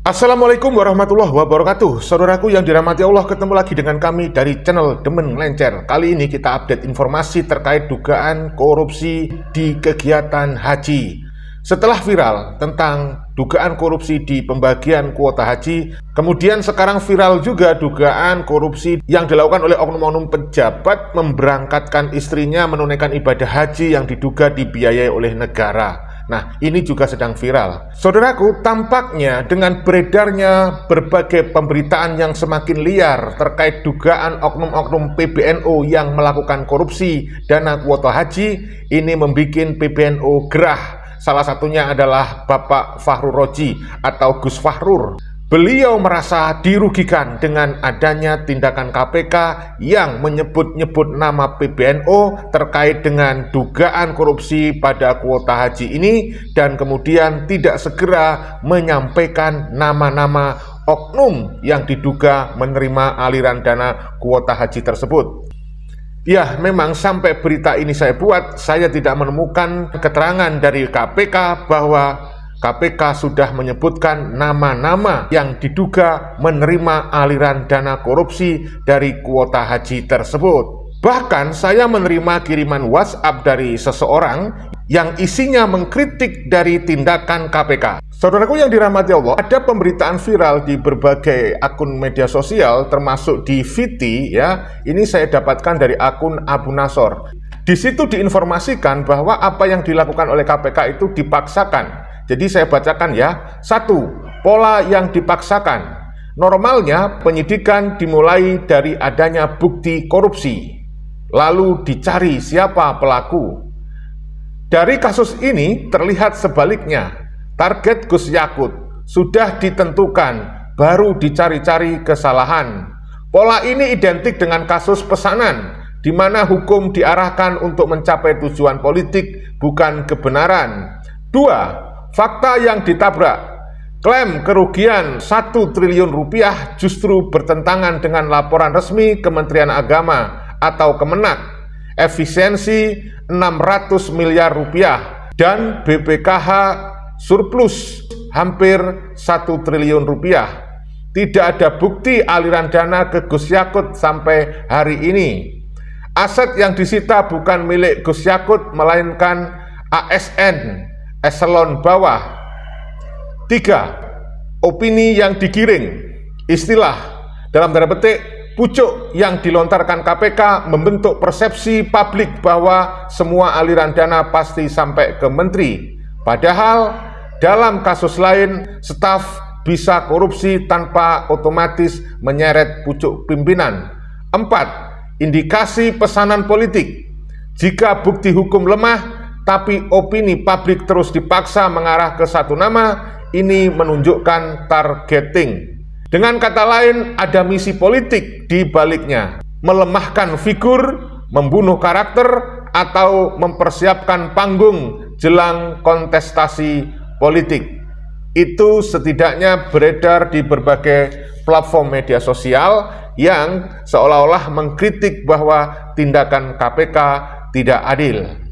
Assalamualaikum warahmatullahi wabarakatuh. Saudaraku yang dirahmati Allah, ketemu lagi dengan kami dari channel Demen Ngelencer. Kali ini kita update informasi terkait dugaan korupsi di kegiatan haji. Setelah viral tentang dugaan korupsi di pembagian kuota haji, kemudian sekarang viral juga dugaan korupsi yang dilakukan oleh oknum-oknum pejabat memberangkatkan istrinya menunaikan ibadah haji yang diduga dibiayai oleh negara. Nah, ini juga sedang viral. Saudaraku, tampaknya dengan beredarnya berbagai pemberitaan yang semakin liar terkait dugaan oknum-oknum PBNU yang melakukan korupsi dana kuota haji, ini membuat PBNU gerah. Salah satunya adalah Bapak Fahrur Roji atau Gus Fahrur. Beliau merasa dirugikan dengan adanya tindakan KPK yang menyebut-nyebut nama PBNU terkait dengan dugaan korupsi pada kuota haji ini dan kemudian tidak segera menyampaikan nama-nama oknum yang diduga menerima aliran dana kuota haji tersebut. Ya, memang sampai berita ini saya buat, saya tidak menemukan keterangan dari KPK bahwa KPK sudah menyebutkan nama-nama yang diduga menerima aliran dana korupsi dari kuota haji tersebut. Bahkan saya menerima kiriman WhatsApp dari seseorang yang isinya mengkritik dari tindakan KPK. Saudaraku yang dirahmati Allah, ada pemberitaan viral di berbagai akun media sosial termasuk di VT ya. Ini saya dapatkan dari akun Abu Nasor. Di situ diinformasikan bahwa apa yang dilakukan oleh KPK itu dipaksakan. Jadi saya bacakan ya. 1. Pola yang dipaksakan. Normalnya penyidikan dimulai dari adanya bukti korupsi, lalu dicari siapa pelaku. Dari kasus ini terlihat sebaliknya. Target Gus Yakut sudah ditentukan, baru dicari-cari kesalahan. Pola ini identik dengan kasus pesanan, di mana hukum diarahkan untuk mencapai tujuan politik, bukan kebenaran. 2. Fakta yang ditabrak. Klaim kerugian 1 triliun rupiah justru bertentangan dengan laporan resmi Kementerian Agama atau Kemenak. Efisiensi 600 miliar rupiah dan BPKH surplus hampir 1 triliun rupiah. Tidak ada bukti aliran dana ke Gus Yakut sampai hari ini. Aset yang disita bukan milik Gus Yakut melainkan ASN eselon bawah. 3. Opini yang digiring. Istilah dalam tanda petik pucuk yang dilontarkan KPK membentuk persepsi publik bahwa semua aliran dana pasti sampai ke menteri. Padahal dalam kasus lain staf bisa korupsi tanpa otomatis menyeret pucuk pimpinan. 4. Indikasi pesanan politik. Jika bukti hukum lemah tapi opini publik terus dipaksa mengarah ke satu nama, ini menunjukkan targeting. Dengan kata lain, ada misi politik di baliknya. Melemahkan figur, membunuh karakter, atau mempersiapkan panggung jelang kontestasi politik. Itu setidaknya beredar di berbagai platform media sosial yang seolah-olah mengkritik bahwa tindakan KPK tidak adil.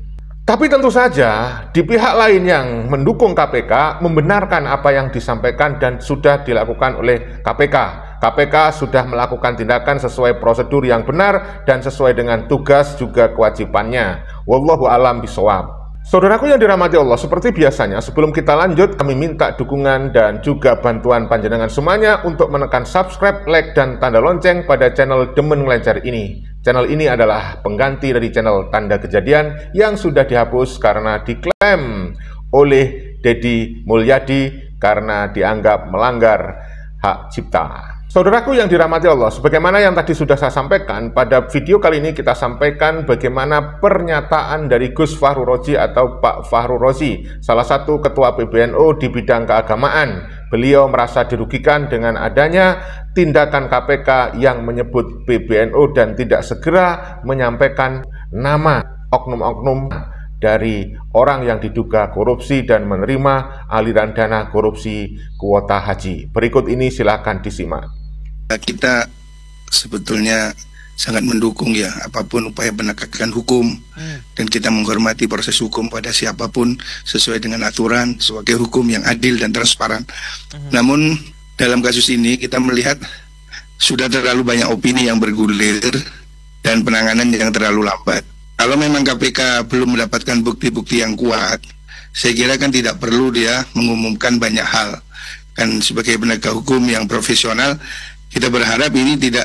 Tapi tentu saja di pihak lain yang mendukung KPK membenarkan apa yang disampaikan dan sudah dilakukan oleh KPK. KPK sudah melakukan tindakan sesuai prosedur yang benar dan sesuai dengan tugas juga kewajibannya. Wallahu a'lam bishawab. Saudaraku yang dirahmati Allah, seperti biasanya sebelum kita lanjut kami minta dukungan dan juga bantuan panjenengan semuanya untuk menekan subscribe, like, dan tanda lonceng pada channel Demen Ngelencer ini. Channel ini adalah pengganti dari channel Tanda Kejadian yang sudah dihapus karena diklaim oleh Deddy Mulyadi karena dianggap melanggar hak cipta. Saudaraku yang dirahmati Allah, sebagaimana yang tadi sudah saya sampaikan, pada video kali ini kita sampaikan bagaimana pernyataan dari Gus Fahrur Roji atau Pak Fahrur Roji, salah satu ketua PBNU di bidang keagamaan. Beliau merasa dirugikan dengan adanya tindakan KPK yang menyebut PBNU dan tidak segera menyampaikan nama oknum-oknum dari orang yang diduga korupsi dan menerima aliran dana korupsi kuota haji. Berikut ini silakan disimak. Kita sebetulnya sangat mendukung ya apapun upaya penegakan hukum dan kita menghormati proses hukum pada siapapun sesuai dengan aturan sebagai hukum yang adil dan transparan. Namun dalam kasus ini kita melihat sudah terlalu banyak opini yang bergulir dan penanganan yang terlalu lambat. Kalau memang KPK belum mendapatkan bukti-bukti yang kuat, saya kira kan tidak perlu dia mengumumkan banyak hal. Kan sebagai penegak hukum yang profesional, kita berharap ini tidak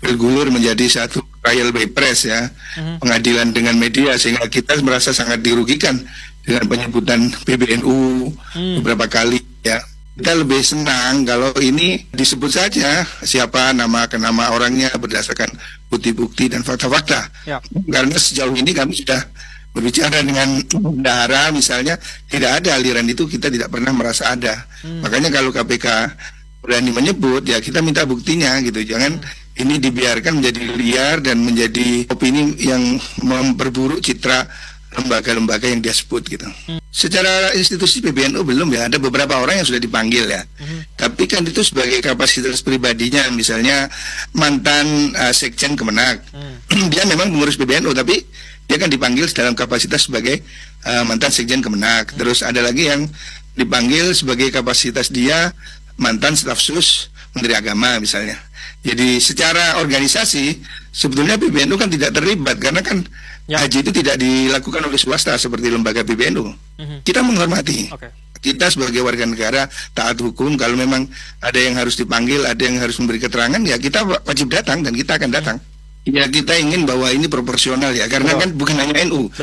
bergulir menjadi satu trial by press ya, pengadilan dengan media, sehingga kita merasa sangat dirugikan dengan penyebutan PBNU beberapa kali ya. Kita lebih senang kalau ini disebut saja siapa nama orangnya berdasarkan bukti-bukti dan fakta-fakta. Ya. Karena sejauh ini kami sudah berbicara dengan bendahara misalnya, tidak ada aliran itu, kita tidak pernah merasa ada. Makanya kalau KPK berani menyebut, ya kita minta buktinya gitu. Jangan ini dibiarkan menjadi liar dan menjadi opini yang memperburuk citra lembaga-lembaga yang dia sebut gitu. Secara institusi PBNU belum ya, ada beberapa orang yang sudah dipanggil ya. Tapi kan itu sebagai kapasitas pribadinya, misalnya mantan Sekjen Kemenak. Dia memang pengurus PBNU, tapi dia kan dipanggil dalam kapasitas sebagai mantan Sekjen Kemenak. Terus ada lagi yang dipanggil sebagai kapasitas dia mantan staf sus Menteri Agama misalnya. Jadi secara organisasi sebetulnya PBNU kan tidak terlibat, karena kan haji itu tidak dilakukan oleh swasta seperti lembaga PBNU. Kita menghormati. Kita sebagai warga negara taat hukum, kalau memang ada yang harus dipanggil, ada yang harus memberi keterangan, ya kita wajib datang dan kita akan datang. Ya kita ingin bahwa ini proporsional ya, karena kan bukan hanya NU.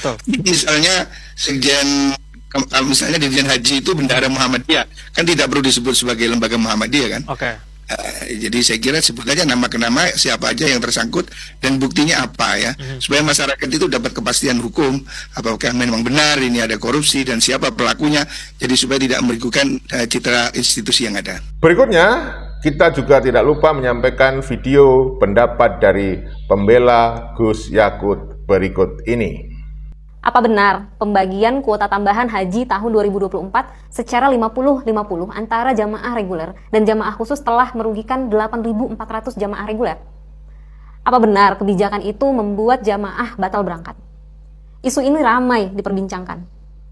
Misalnya Sekjen, misalnya Dirjen Haji itu Bendahara Muhammadiyah, kan tidak perlu disebut sebagai lembaga Muhammadiyah kan. Jadi saya kira sebut aja nama ke nama, siapa aja yang tersangkut dan buktinya apa ya, supaya masyarakat itu dapat kepastian hukum, apakah memang benar ini ada korupsi dan siapa pelakunya, jadi supaya tidak merugikan citra institusi yang ada. Berikutnya, kita juga tidak lupa menyampaikan video pendapat dari pembela Gus Yakut berikut ini. Apa benar pembagian kuota tambahan haji tahun 2024 secara 50-50 antara jamaah reguler dan jamaah khusus telah merugikan 8.400 jamaah reguler? Apa benar kebijakan itu membuat jamaah batal berangkat? Isu ini ramai diperbincangkan.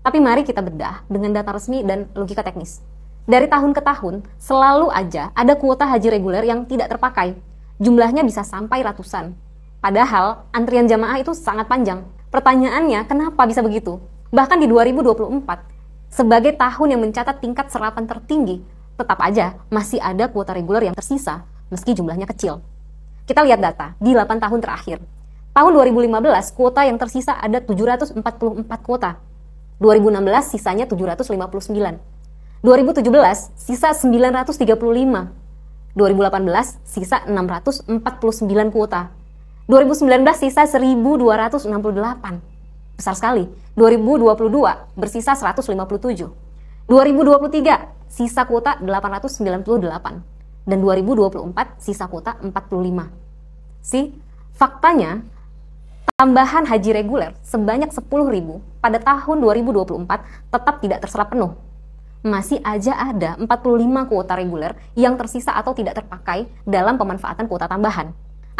Tapi mari kita bedah dengan data resmi dan logika teknis. Dari tahun ke tahun, selalu aja ada kuota haji reguler yang tidak terpakai. Jumlahnya bisa sampai ratusan. Padahal antrian jamaah itu sangat panjang. Pertanyaannya, kenapa bisa begitu? Bahkan di 2024, sebagai tahun yang mencatat tingkat serapan tertinggi, tetap aja masih ada kuota reguler yang tersisa, meski jumlahnya kecil. Kita lihat data, di 8 tahun terakhir. Tahun 2015, kuota yang tersisa ada 744 kuota. 2016, sisanya 759. 2017, sisa 935. 2018, sisa 649 kuota. 2019 sisa 1.268. Besar sekali. 2022 bersisa 157. 2023 sisa kuota 898. Dan 2024 sisa kuota 45. Faktanya tambahan haji reguler sebanyak 10.000 pada tahun 2024 tetap tidak terserap penuh. Masih aja ada 45 kuota reguler yang tersisa atau tidak terpakai dalam pemanfaatan kuota tambahan.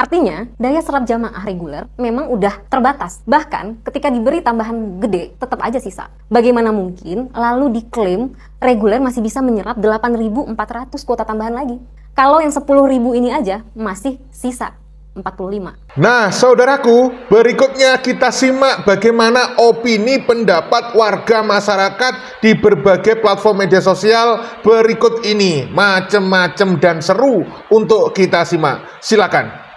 Artinya, daya serap jamaah reguler memang udah terbatas. Bahkan ketika diberi tambahan gede, tetap aja sisa. Bagaimana mungkin lalu diklaim reguler masih bisa menyerap 8.400 kuota tambahan lagi? Kalau yang 10.000 ini aja masih sisa 45. Nah, saudaraku, berikutnya kita simak bagaimana opini pendapat warga masyarakat di berbagai platform media sosial berikut ini. Macem-macem dan seru untuk kita simak. Silakan.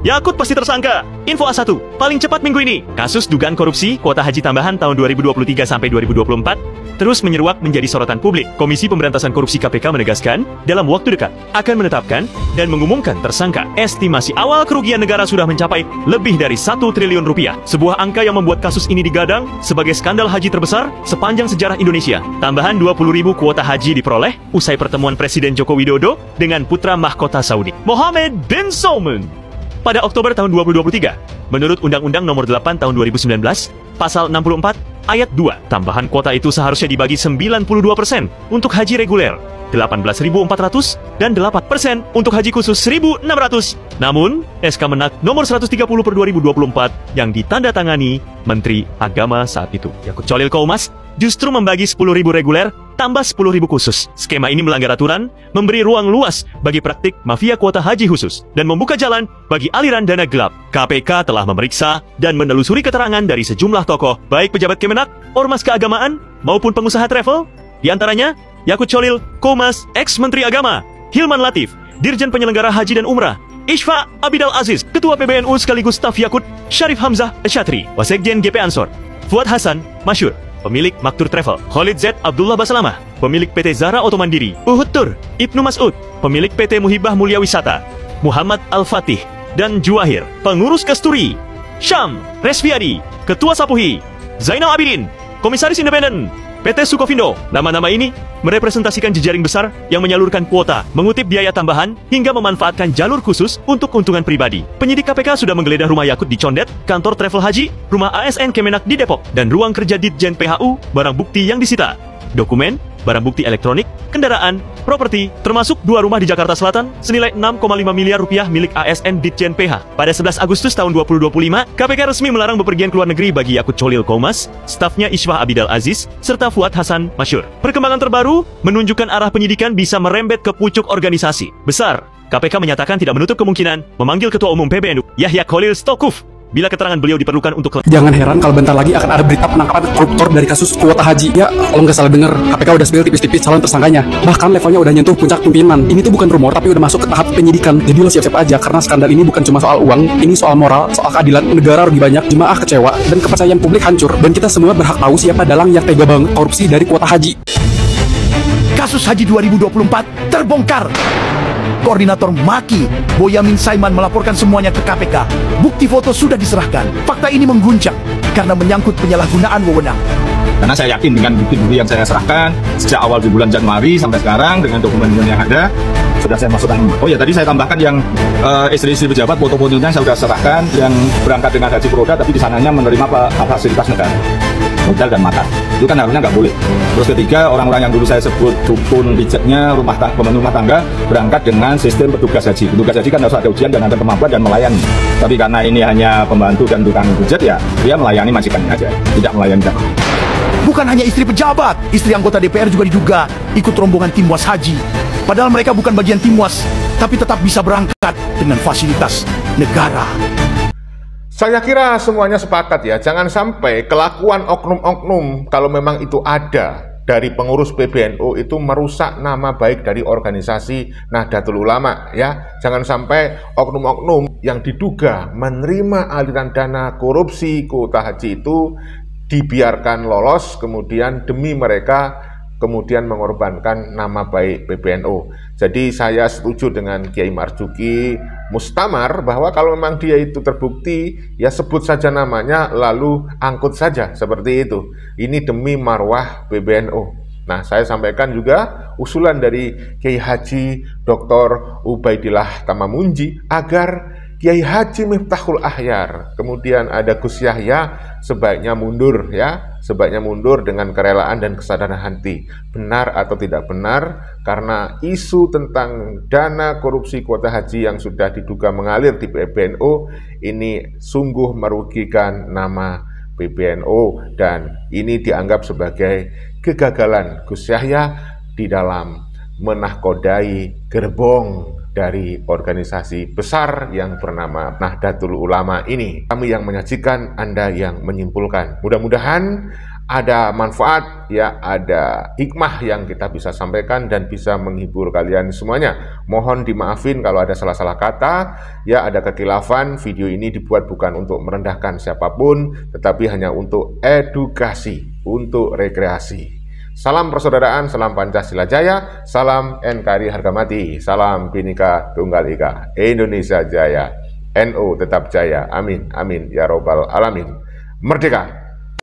Yakut pasti tersangka. Info A1, paling cepat minggu ini. Kasus dugaan korupsi kuota haji tambahan tahun 2023 sampai 2024 terus menyeruak menjadi sorotan publik. Komisi Pemberantasan Korupsi KPK menegaskan, dalam waktu dekat akan menetapkan dan mengumumkan tersangka. Estimasi awal kerugian negara sudah mencapai lebih dari 1 triliun rupiah. Sebuah angka yang membuat kasus ini digadang sebagai skandal haji terbesar sepanjang sejarah Indonesia. Tambahan 20.000 kuota haji diperoleh usai pertemuan Presiden Joko Widodo dengan putra mahkota Saudi, Mohammed bin Salman, pada Oktober tahun 2023. Menurut Undang-Undang Nomor 8 Tahun 2019, Pasal 64, Ayat 2, tambahan kuota itu seharusnya dibagi 92% untuk haji reguler, 18.400, dan 8% untuk haji khusus 1.600. Namun, SK Menak Nomor 130/2024 yang ditandatangani Menteri Agama saat itu, Yakut Cholil Qoumas, justru membagi 10.000 reguler tambah 10.000 khusus. Skema ini melanggar aturan, memberi ruang luas bagi praktik mafia kuota haji khusus, dan membuka jalan bagi aliran dana gelap. KPK telah memeriksa dan menelusuri keterangan dari sejumlah tokoh, baik pejabat Kemenak, ormas keagamaan, maupun pengusaha travel. Di antaranya, Yakut Cholil, Komas, ex-Menteri Agama, Hilman Latif, Dirjen Penyelenggara Haji dan Umrah, Ishfa Abidal Aziz, Ketua PBNU sekaligus staf Yakut, Syarif Hamzah Syatri, Wasekjen GP Ansor, Fuad Hasan Masyur, pemilik Maktur Travel, Khalid Z. Abdullah Basalamah, pemilik PT Zara Auto Mandiri, Uhud Tur, Ibnu Mas'ud, pemilik PT Muhibah Mulia Wisata, Muhammad Al-Fatih, dan Juwahir, pengurus Kasturi, Syam Resviadi, Ketua Sapuhi, Zainal Abidin, Komisaris Independen, PT Sukovindo. Nama-nama ini merepresentasikan jejaring besar yang menyalurkan kuota, mengutip biaya tambahan, hingga memanfaatkan jalur khusus untuk keuntungan pribadi. Penyidik KPK sudah menggeledah rumah Yakut di Condet, kantor travel haji, rumah ASN Kemenak di Depok, dan ruang kerja Ditjen PHU. Barang bukti yang disita: dokumen, barang bukti elektronik, kendaraan, properti, termasuk 2 rumah di Jakarta Selatan senilai 6,5 miliar rupiah milik ASN Ditjen PH. Pada 11 Agustus tahun 2025, KPK resmi melarang bepergian ke luar negeri bagi Yakut Cholil Komas, stafnya Ishfa Abidal Aziz, serta Fuad Hasan Masyur. Perkembangan terbaru menunjukkan arah penyidikan bisa merembet ke pucuk organisasi besar. KPK menyatakan tidak menutup kemungkinan memanggil Ketua Umum PBNU, Yahya Khalil Stakuf, bila keterangan beliau diperlukan untuk... Jangan heran kalau bentar lagi akan ada berita penangkapan koruptor dari kasus kuota haji. Ya, kalau nggak salah dengar, KPK udah spill tipis-tipis calon tersangkanya. Bahkan levelnya udah nyentuh puncak pimpinan. Ini tuh bukan rumor, tapi udah masuk ke tahap penyidikan. Jadi lo siap-siap aja, karena skandal ini bukan cuma soal uang, ini soal moral, soal keadilan. Negara rugi banyak, jemaah kecewa, dan kepercayaan publik hancur. Dan kita semua berhak tahu siapa dalang yang tega banget korupsi dari kuota haji. Kasus Haji 2024 terbongkar. Koordinator Maki, Boyamin Saiman, melaporkan semuanya ke KPK. Bukti foto sudah diserahkan. Fakta ini mengguncang karena menyangkut penyalahgunaan wewenang. Karena saya yakin dengan bukti-bukti yang saya serahkan sejak awal di bulan Januari sampai sekarang, dengan dokumen yang ada, sudah saya masukkan. Oh ya, tadi saya tambahkan yang istri-istri pejabat, foto-fotonya saya sudah serahkan, yang berangkat dengan haji produk tapi di sananya menerima fasilitas negara, modal dan makan. Itu kan harusnya nggak boleh. Terus ketiga, orang-orang yang dulu saya sebut dukun pijatnya, pembantu rumah tangga, berangkat dengan sistem petugas haji. Petugas haji kan harus ada ujian dan ada kemampuan dan melayani. Tapi karena ini hanya pembantu dan tukang pijat, ya dia melayani majikannya aja, tidak melayani jamaah. Bukan hanya istri pejabat, istri anggota DPR juga diduga ikut rombongan Timwas Haji. Padahal mereka bukan bagian Timwas, tapi tetap bisa berangkat dengan fasilitas negara. Saya kira semuanya sepakat ya, jangan sampai kelakuan oknum-oknum kalau memang itu ada dari pengurus PBNU itu merusak nama baik dari organisasi Nahdlatul Ulama ya. Jangan sampai oknum-oknum yang diduga menerima aliran dana korupsi kuota haji itu dibiarkan lolos, kemudian demi mereka kemudian mengorbankan nama baik PBNU. Jadi saya setuju dengan Kiai Marzuki Mustamar bahwa kalau memang dia itu terbukti, ya sebut saja namanya lalu angkut saja seperti itu. Ini demi marwah PBNU. Nah, saya sampaikan juga usulan dari Kiai Haji Dr. Ubaidillah Tamamunji agar Kiai Haji Miftahul Ahyar, kemudian ada Gus Yahya, sebaiknya mundur ya, sebaiknya mundur dengan kerelaan dan kesadaran hati. Benar atau tidak benar, karena isu tentang dana korupsi kuota haji yang sudah diduga mengalir di PBNU ini sungguh merugikan nama PBNU, dan ini dianggap sebagai kegagalan Gus Yahya di dalam menahkodai gerbong dari organisasi besar yang bernama Nahdlatul Ulama ini. Kami yang menyajikan, Anda yang menyimpulkan. Mudah-mudahan ada manfaat, ya, ada hikmah yang kita bisa sampaikan dan bisa menghibur kalian semuanya. Mohon dimaafin kalau ada salah-salah kata, ya, ada kekhilafan. Video ini dibuat bukan untuk merendahkan siapapun, tetapi hanya untuk edukasi, untuk rekreasi. Salam persaudaraan, salam Pancasila Jaya, salam NKRI harga mati, salam Bhinneka Tunggal Ika, Indonesia Jaya, NU tetap jaya, amin, amin, ya robbal alamin. Merdeka!